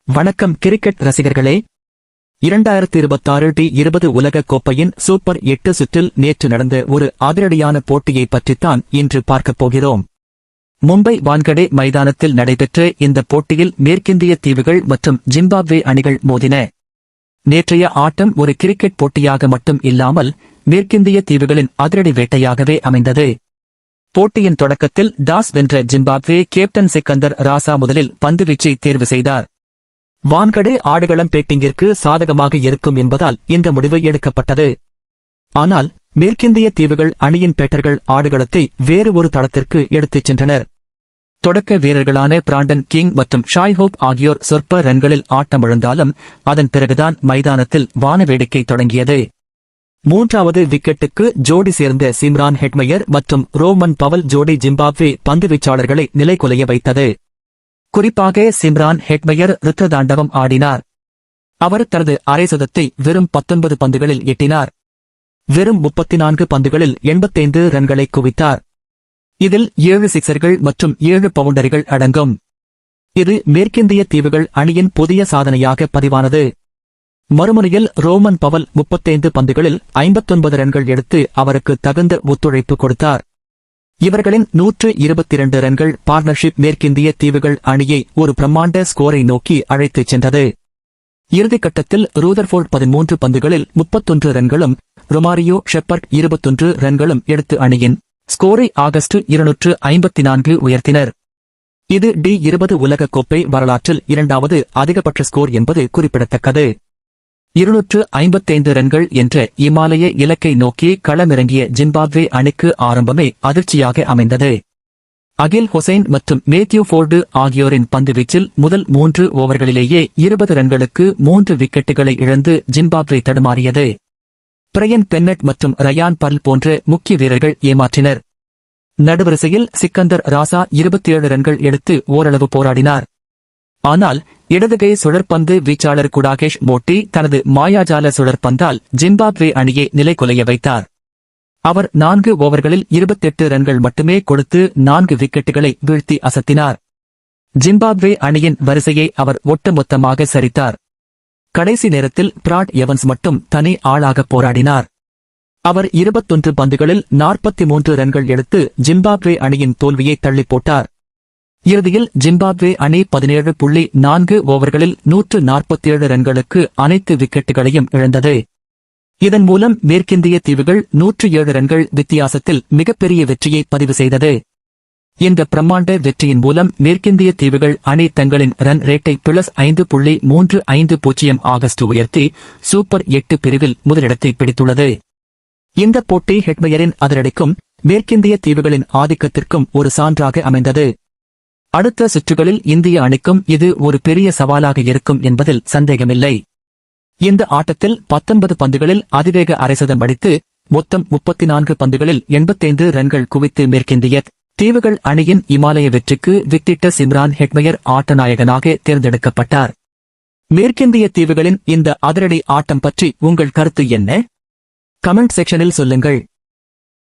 வணக்கம் கிரிக்கெட் ரசிகர்களே. 2026 T20 உலக கோப்பையின் சூப்பர் 8 சுற்றில் நேற்று நடந்த ஒரு அதிரடியான போட்டியை பற்றித்தான் இன்று பார்க்கப் போகிறோம். மும்பை வான்கடே மைதானத்தில் நடைபெற்ற இந்த போட்டியில் மேற்கிந்திய தீவுகள் மற்றும் ஜிம்பாப்வே அணிகள் மோதின. நேற்றைய ஆட்டம் ஒரு கிரிக்கெட் போட்டியாக மட்டும் இல்லாமல் மேற்கிந்திய தீவுகளின் அதிரடி வேட்டையாகவே அமைந்தது. போட்டியின் தொடக்கத்தில் டாஸ் வென்ற ஜிம்பாப்வே கேப்டன் சிக்கந்தர் ராசா முதலில் பந்துவீச்சை தேர்வு செய்தார். வான்கடே ஆடுகளம் பேட்டிங்கிற்கு சாதகமாக இருக்கும் என்பதால் இந்த முடிவு எடுக்கப்பட்டது. ஆனால் மேற்கிந்திய தீவுகள் அணியின் பேட்டர்கள் ஆடுகளத்தை வேறு ஒரு தளத்திற்கு எடுத்துச் சென்றனர். தொடக்க வீரர்களான பிராண்டன் கிங் மற்றும் ஷாய் ஹோப் ஆகியோர் சொற்ப ரன்களில் ஆட்டமிழந்தாலும் அதன் பிறகுதான் மைதானத்தில் வானவேடிக்கை தொடங்கியது. மூன்றாவது விக்கெட்டுக்கு ஜோடி சேர்ந்த சிம்ரான் ஹெட்மயர் மற்றும் ரோமன் பவல் ஜோடி ஜிம்பாப்வே பந்துவீச்சாளர்களை நிலைகுலைய வைத்தது. குறிப்பாக சிம்ரான் ஹெட்மயர் ருத்ரதாண்டவம் ஆடினார். அவர் தனது அரை சதத்தை வெறும் 19 பந்துகளில் எட்டினார். வெறும் 34 பந்துகளில் 85 ரன்களை குவித்தார். இதில் 7 சிக்சர்கள் மற்றும் 7 பவுண்டரிகள் அடங்கும். இது மேற்கிந்திய தீவுகள் அணியின் புதிய சாதனையாக பதிவானது. மறுமுனையில் ரோமன் பவல் 35 பந்துகளில் 59 ரன்கள் எடுத்து அவருக்கு தகுந்த ஒத்துழைப்பு கொடுத்தார். இவர்களின் 122 ரன்கள் பார்ட்னர்ஷிப் மேற்கிந்திய தீவுகள் அணியை ஒரு பிரம்மாண்ட ஸ்கோரை நோக்கி அழைத்துச் சென்றது. இறுதிக்கட்டத்தில் ரூதர்ஃபோர்ட் 13 பந்துகளில் 31 ரன்களும் ரொமாரியோ ஷெப்பர்ட் 21 ரன்களும் எடுத்து அணியின் ஸ்கோரை ஆகஸ்ட் 254 உயர்த்தினர். இது D20 உலக கோப்பை வரலாற்றில் இரண்டாவது அதிகபட்ச ஸ்கோர் என்பது குறிப்பிடத்தக்கது. 255 ரன்கள் என்ற இமாலய இலக்கை நோக்கி களமிறங்கிய ஜிம்பாப்வே அணிக்கு ஆரம்பமே அதிர்ச்சியாக அமைந்தது. அகில் ஹொசைன் மற்றும் மேத்யூ ஃபோர்டு ஆகியோரின் பந்துவீச்சில் முதல் 3 ஓவர்களிலேயே 20 ரன்களுக்கு 3 விக்கெட்டுகளை இழந்து ஜிம்பாப்வே தடுமாறியது. பிரையன் பென்னட் மற்றும் ரயான் பர்ல் போன்ற முக்கிய வீரர்கள் ஏமாற்றினர். நடுவரிசையில் சிக்கந்தர் ராசா 27 ரன்கள் எடுத்து ஓரளவு போராடினார். ஆனால் இடதுகை சுழற்பந்து வீச்சாளர் குடாகேஷ் மோட்டி தனது மாயாஜால சுழற்பந்தால் ஜிம்பாப்வே அணியை நிலைகுலைய வைத்தார். அவர் 4 ஓவர்களில் 28 ரன்கள் மட்டுமே கொடுத்து 4 விக்கெட்டுகளை வீழ்த்தி அசத்தினார். ஜிம்பாப்வே அணியின் வரிசையை அவர் ஒட்டுமொத்தமாக சரித்தார். கடைசி நேரத்தில் பிராட் எவன்ஸ் மட்டும் தனி ஆளாக போராடினார். அவர் 21 பந்துகளில் 43 ரன்கள் எடுத்து ஜிம்பாப்வே அணியின் தோல்வியை தள்ளிப் போட்டார். இறுதியில் ஜிம்பாப்வே அணி 17.4 ஓவர்களில் 147 ரன்களுக்கு அனைத்து விக்கெட்டுகளையும் இழந்தது. இதன் மூலம் மேற்கிந்திய தீவுகள் 107 ரன்கள் வித்தியாசத்தில் மிகப்பெரிய வெற்றியை பதிவு செய்தது. இந்த பிரம்மாண்ட வெற்றியின் மூலம் மேற்கிந்திய தீவுகள் அணி தங்களின் ரன் ரேட்டை +5.350 ஆகஸ்ட் உயர்த்தி சூப்பர் 8 பிரிவில் முதலிடத்தை பிடித்துள்ளது. இந்த போட்டி ஹெட்மயரின் அதிரடிக்கும் மேற்கிந்திய தீவுகளின் ஆதிக்கத்திற்கும் ஒரு சான்றாக அமைந்தது. அடுத்த சுற்றுகளில் இந்திய அணிக்கும் இது ஒரு பெரிய சவாலாக இருக்கும் என்பதில் சந்தேகமில்லை. இந்த ஆட்டத்தில் 19 பந்துகளில் அதிவேக அரைசதம் அடித்து மொத்தம் 34 பந்துகளில் 85 ரன்கள் குவித்து மேற்கிந்திய தீவுகள் அணியின் இமாலய வெற்றிக்கு வித்திட்ட சிம்ரான் ஹெட்மயர் ஆட்டநாயகனாக தேர்ந்தெடுக்கப்பட்டார். மேற்கிந்திய தீவுகளின் இந்த அதிரடி ஆட்டம் பற்றி உங்கள் கருத்து என்ன? கமெண்ட் செக்ஷனில் சொல்லுங்கள்.